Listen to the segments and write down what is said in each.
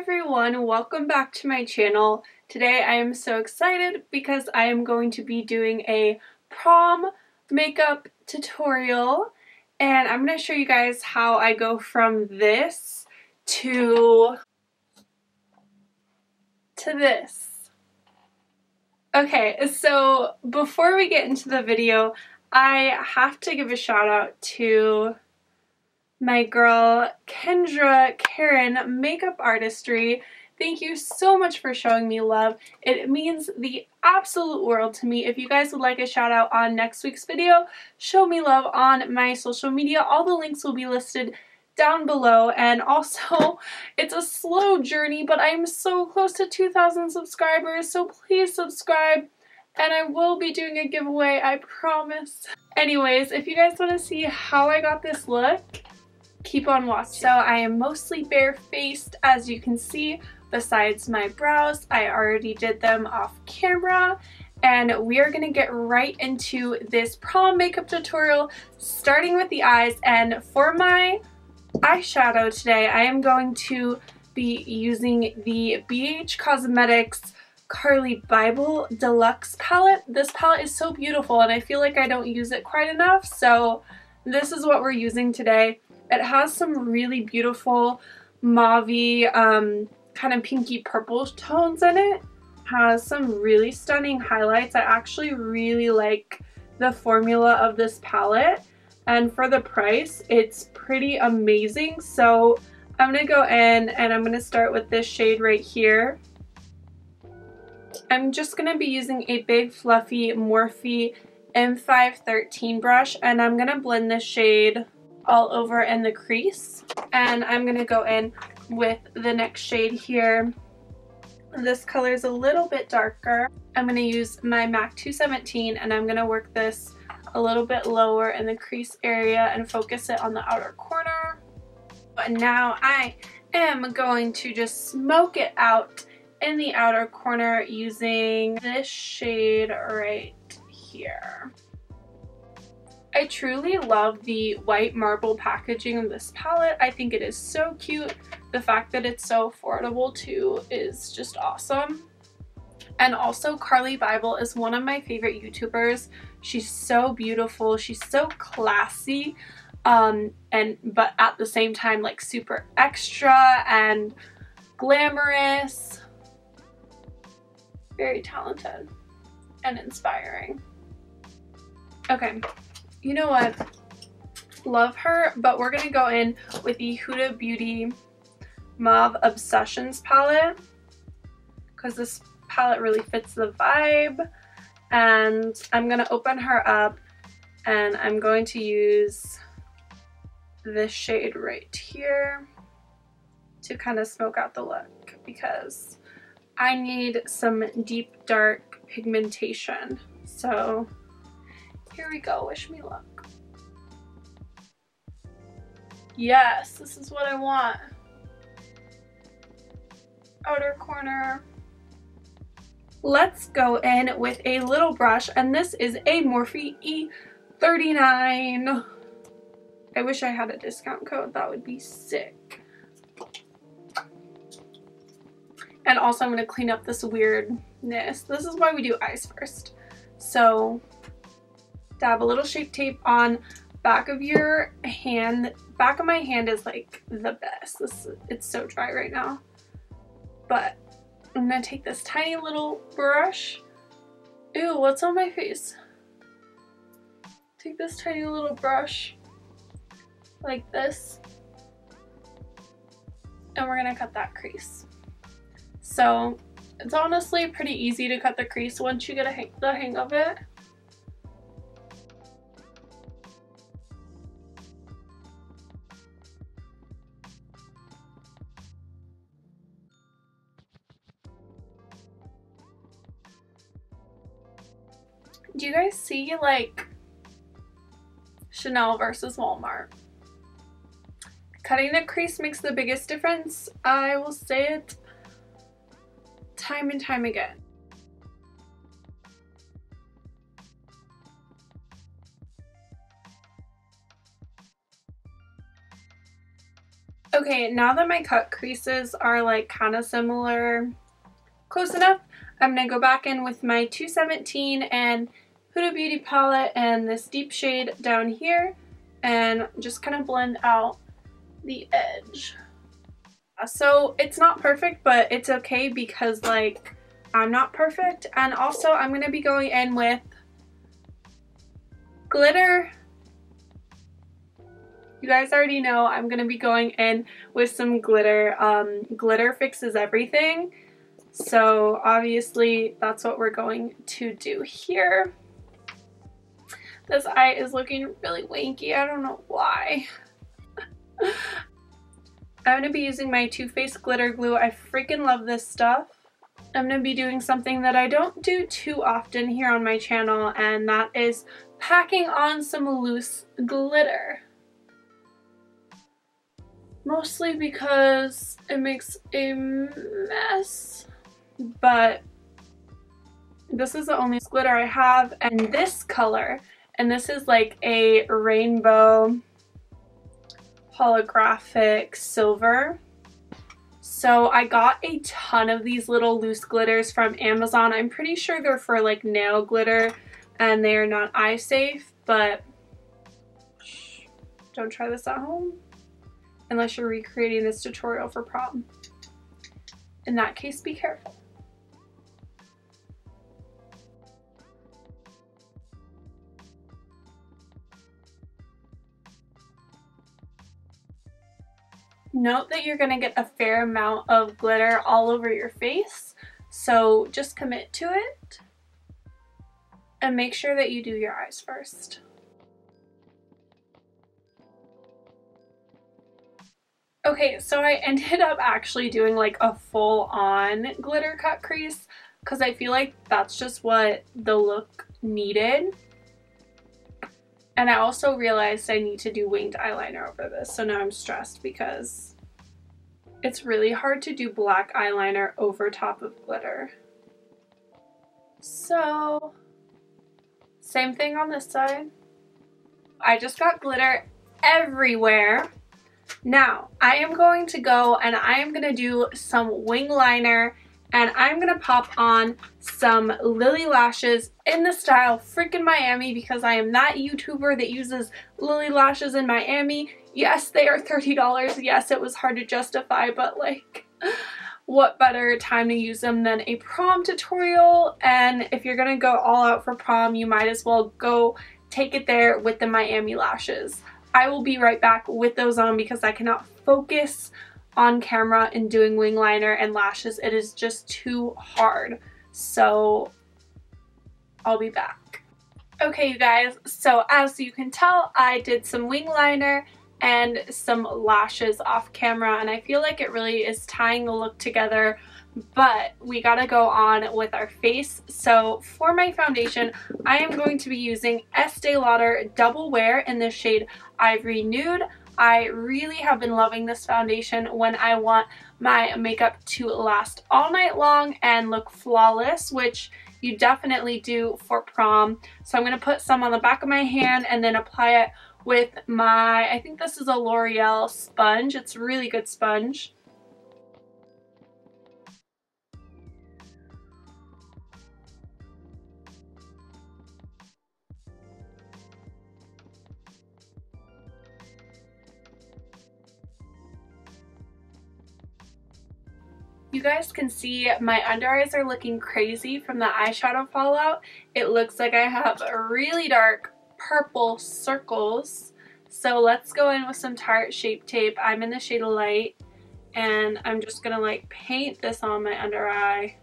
everyone, welcome back to my channel. Today I am so excited because I am going to be doing a prom makeup tutorial and I'm going to show you guys how I go from this to this. Okay, so before we get into the video, I have to give a shout out to my girl Kendra Karen Makeup Artistry. Thank you so much for showing me love. It means the absolute world to me. If you guys would like a shout out on next week's video, show me love on my social media. All the links will be listed down below, and also it's a slow journey, but I'm so close to 2,000 subscribers, so please subscribe. And I will be doing a giveaway, I promise. Anyways, if you guys want to see how I got this look, keep on watching. So I am mostly bare-faced, as you can see, besides my brows. I already did them off camera. And we are going to get right into this prom makeup tutorial, starting with the eyes. And for my eyeshadow today, I am going to be using the BH Cosmetics Carli Bybel Deluxe palette. This palette is so beautiful and I feel like I don't use it quite enough, so this is what we're using today. It has some really beautiful mauve, kind of pinky purple tones in it. Has some really stunning highlights. I actually really like the formula of this palette, and for the price it's pretty amazing. So I'm gonna go in and I'm gonna start with this shade right here. I'm just gonna be using a big fluffy Morphe M513 brush, and I'm gonna blend this shade all over in the crease. And I'm gonna go in with the next shade here. This color is a little bit darker. I'm gonna use my MAC 217 and I'm gonna work this a little bit lower in the crease area and focus it on the outer corner. But now I am going to just smoke it out in the outer corner using this shade right here. I truly love the white marble packaging of this palette. I think it is so cute. The fact that it's so affordable too is just awesome. And also Carli Bybel is one of my favorite YouTubers. She's so beautiful, she's so classy, but at the same time like super extra and glamorous. Very talented and inspiring. Okay, you know what? Love her, but we're gonna go in with the Huda Beauty Mauve Obsessions palette because this palette really fits the vibe. And I'm gonna open her up and I'm going to use this shade right here to kind of smoke out the look because I need some deep dark pigmentation. So here we go, wish me luck. Yes, this is what I want. Outer corner. Let's go in with a little brush, and this is a Morphe E39. I wish I had a discount code, that would be sick. And also I'm going to clean up this weirdness. This is why we do eyes first. So dab a little Shape Tape on back of your hand. Back of my hand is like the best. It's so dry right now. But I'm going to take this tiny little brush. Ew, what's on my face? Take this tiny little brush like this. And we're going to cut that crease. So it's honestly pretty easy to cut the crease once you get the hang of it. Do you guys see like Chanel versus Walmart? Cutting the crease makes the biggest difference. I will say it time and time again. Okay, now that my cut creases are like kind of similar, close enough, I'm going to go back in with my 217 and Huda Beauty palette and this deep shade down here and just kind of blend out the edge. So it's not perfect, but it's okay because like I'm not perfect. And also I'm going to be going in with glitter. You guys already know I'm going to be going in with some glitter. Glitter fixes everything. So obviously that's what we're going to do here. This eye is looking really wanky. I don't know why. I'm going to be using my Too Faced glitter glue. I freaking love this stuff. I'm going to be doing something that I don't do too often here on my channel, and that is packing on some loose glitter. Mostly because it makes a mess, but this is the only glitter I have, and this color, and this is like a rainbow holographic silver. So I got a ton of these little loose glitters from Amazon. I'm pretty sure they're for like nail glitter and they are not eye safe, but don't try this at home unless you're recreating this tutorial for prom. In that case, be careful. Note that you're going to get a fair amount of glitter all over your face, so just commit to it and make sure that you do your eyes first. Okay, so I ended up actually doing like a full-on glitter cut crease because I feel like that's just what the look needed. And I also realized I need to do winged eyeliner over this, so now I'm stressed because it's really hard to do black eyeliner over top of glitter. So, same thing on this side. I just got glitter everywhere. Now, I am going to go and I am going to do some wing liner, and I'm going to pop on some Lilly lashes in the style freaking Miami because I am that YouTuber that uses Lilly lashes in Miami. Yes, they are $30. Yes, it was hard to justify, but like, what better time to use them than a prom tutorial? And if you're going to go all out for prom, you might as well go take it there with the Miami lashes. I will be right back with those on because I cannot focus on camera in doing wing liner and lashes. It is just too hard. So I'll be back. Okay, you guys, so as you can tell, I did some wing liner and some lashes off camera, and I feel like it really is tying the look together, but we gotta go on with our face. So for my foundation, I am going to be using Estee Lauder Double Wear in the shade Ivory Nude. I really have been loving this foundation when I want my makeup to last all night long and look flawless, which you definitely do for prom. So I'm going to put some on the back of my hand and then apply it with my, I think this is a L'Oreal sponge. It's a really good sponge. You guys can see my under eyes are looking crazy from the eyeshadow fallout. It looks like I have really dark purple circles. So let's go in with some Tarte Shape Tape. I'm in the shade Light, and I'm just gonna like paint this on my under eye.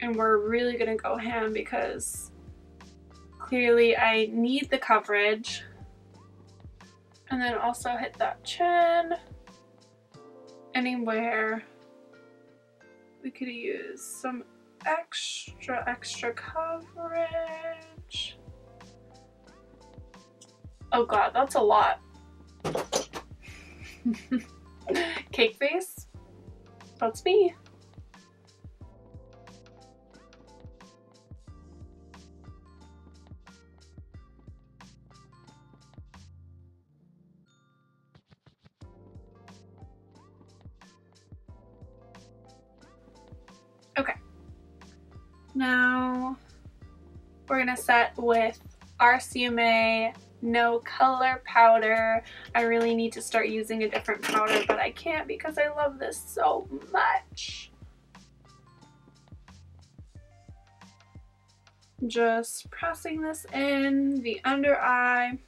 And we're really gonna go ham because clearly I need the coverage. And then also hit that chin. Anywhere we could use some extra coverage. Oh god, that's a lot. Cake face, that's me. Now we're gonna set with RCMA No Color Powder. I really need to start using a different powder, but I can't because I love this so much. Just pressing this in the under eye.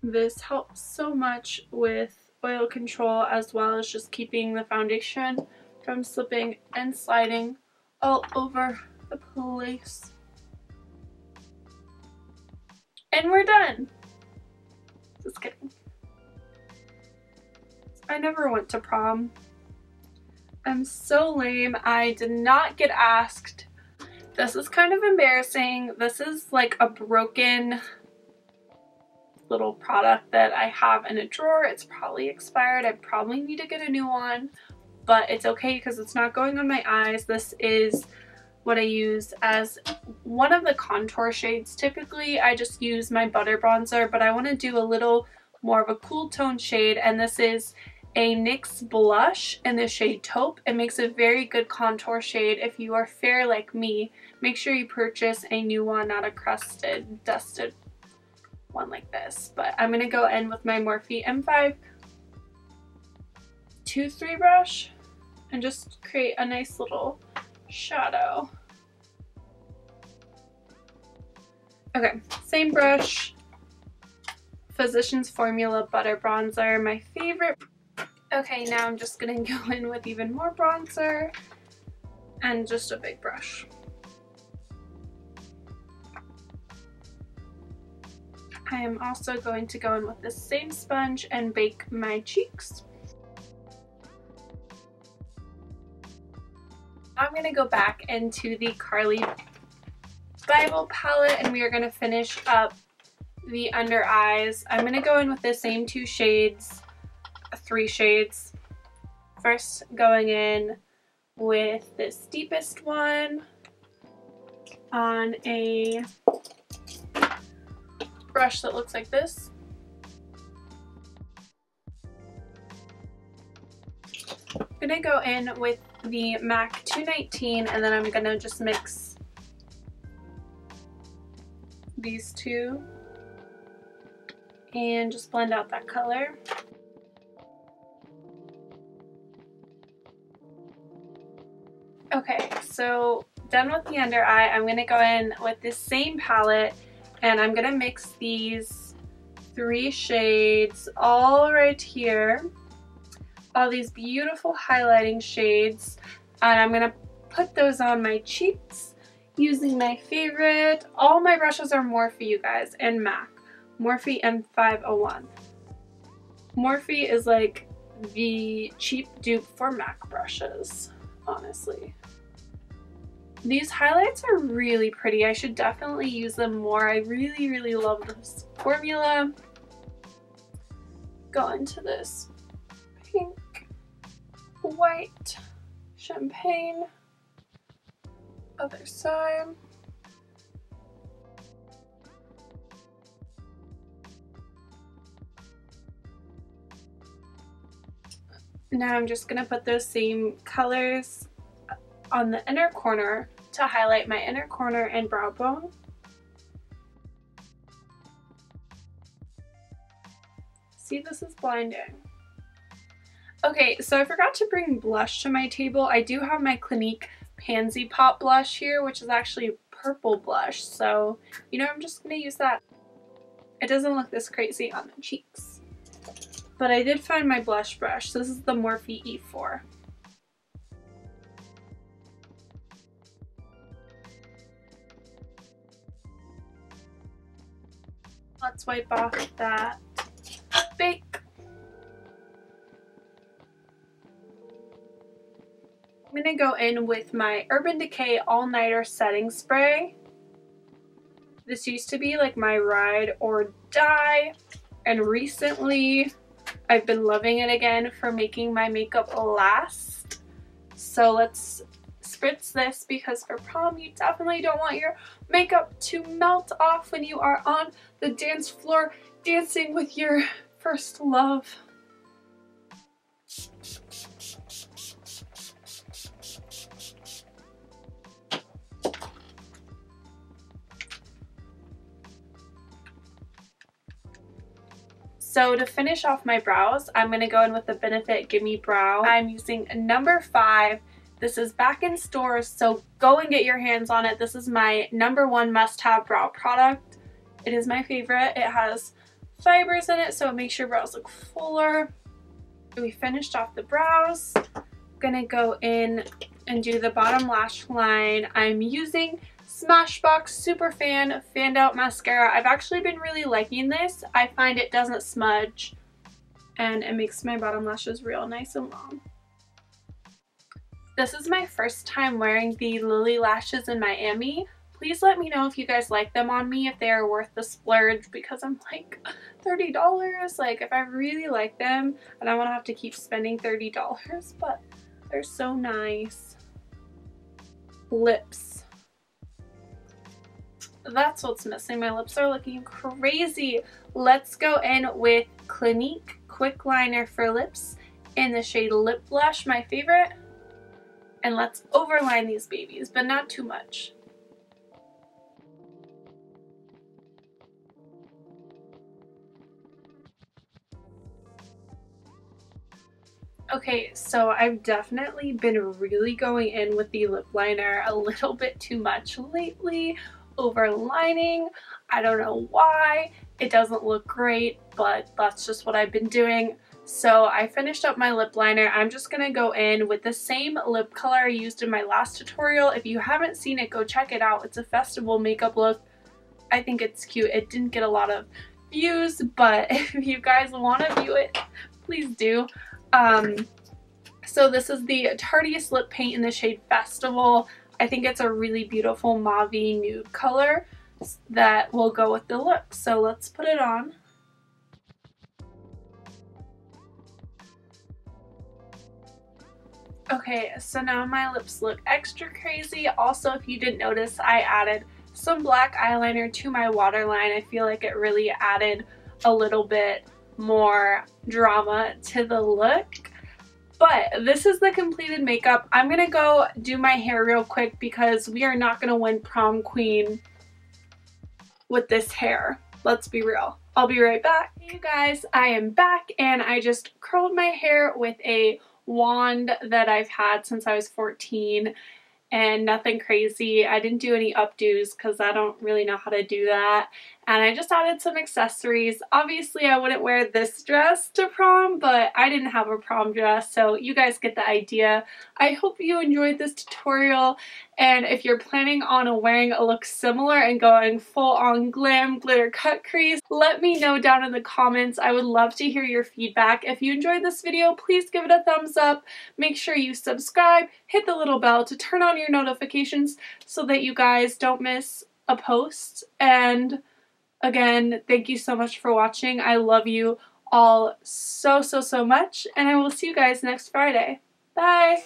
This helps so much with oil control, as well as just keeping the foundation from slipping and sliding all over the place. And we're done. Just kidding. I never went to prom. I'm so lame. I did not get asked. This is kind of embarrassing. This is like a broken little product that I have in a drawer. It's probably expired. I probably need to get a new one, but it's okay because it's not going on my eyes. This is what I use as one of the contour shades. Typically I just use my butter bronzer, but I want to do a little more of a cool tone shade, and this is a NYX Blush in the shade Taupe. It makes a very good contour shade. If you are fair like me, make sure you purchase a new one, not a crusted, dusted one like this. But I'm going to go in with my Morphe M5 2-3 brush and just create a nice little shadow. Okay, same brush, Physicians Formula Butter Bronzer, my favorite. Okay, now I'm just gonna go in with even more bronzer and just a big brush. I am also going to go in with the same sponge and bake my cheeks. I'm going to go back into the Carli Bybel palette and we are going to finish up the under eyes. I'm going to go in with the same 2 shades, 3 shades. First going in with this deepest one on a brush that looks like this. I'm going to go in with the MAC 219 and then I'm going to just mix these two and just blend out that color. Okay, so done with the under eye. I'm going to go in with this same palette and I'm going to mix these 3 shades all right here. All these beautiful highlighting shades, and I'm going to put those on my cheeks using my favorite. All my brushes are Morphe, you guys, and MAC. Morphe M501. Morphe is like the cheap dupe for MAC brushes, honestly. These highlights are really pretty. I should definitely use them more. I really, really love this formula. Go into this pink, white, champagne, other side. Now I'm just going to put those same colors on the inner corner to highlight my inner corner and brow bone. See, this is blinding. Okay, so I forgot to bring blush to my table. I do have my Clinique Pansy Pop blush here, which is actually purple blush. So, you know, I'm just going to use that. It doesn't look this crazy on the cheeks. But I did find my blush brush. This is the Morphe E4. Let's wipe off that bake. I'm going to go in with my Urban Decay All Nighter Setting Spray. This used to be like my ride or die, and recently I've been loving it again for making my makeup last. So let's spritz this because for prom you definitely don't want your makeup to melt off when you are on the dance floor dancing with your first love. So to finish off my brows, I'm going to go in with the Benefit Gimme Brow. I'm using number 5. This is back in stores, so go and get your hands on it. This is my #1 must-have brow product. It is my favorite. It has fibers in it, so it makes your brows look fuller. We finished off the brows. I'm going to go in and do the bottom lash line. I'm using Smashbox Superfan Fanned Out Mascara. I've actually been really liking this. I find it doesn't smudge and it makes my bottom lashes real nice and long. This is my first time wearing the Lilly lashes in Miami. Please let me know if you guys like them on me, if they are worth the splurge, because I'm like $30. Like, if I really like them, I don't want to have to keep spending $30, but they're so nice. Lips. That's what's missing. My lips are looking crazy. Let's go in with Clinique Quick Liner for Lips in the shade Lipblush, my favorite. And let's overline these babies, but not too much. Okay, so I've definitely been really going in with the lip liner a little bit too much lately, overlining. I don't know why. It doesn't look great, but that's just what I've been doing. So I finished up my lip liner. I'm just going to go in with the same lip color I used in my last tutorial. If you haven't seen it, go check it out. It's a festival makeup look. I think it's cute. It didn't get a lot of views, but if you guys want to view it, please do. So this is the Tarteist lip paint in the shade Festival. I think it's a really beautiful mauve nude color that will go with the look. So let's put it on. Okay, so now my lips look extra crazy. Also, if you didn't notice, I added some black eyeliner to my waterline. I feel like it really added a little bit more drama to the look. But this is the completed makeup. I'm going to go do my hair real quick because we are not going to win prom queen with this hair. Let's be real. I'll be right back. Hey you guys, I am back and I just curled my hair with a wand that I've had since I was 14. And nothing crazy. I didn't do any updos because I don't really know how to do that. And I just added some accessories. Obviously, I wouldn't wear this dress to prom, but I didn't have a prom dress, so you guys get the idea. I hope you enjoyed this tutorial, and if you're planning on wearing a look similar and going full on glam glitter cut crease, let me know down in the comments. I would love to hear your feedback. If you enjoyed this video, please give it a thumbs up. Make sure you subscribe, hit the little bell to turn on your notifications so that you guys don't miss a post. And again, thank you so much for watching. I love you all so much, and I will see you guys next Friday. Bye!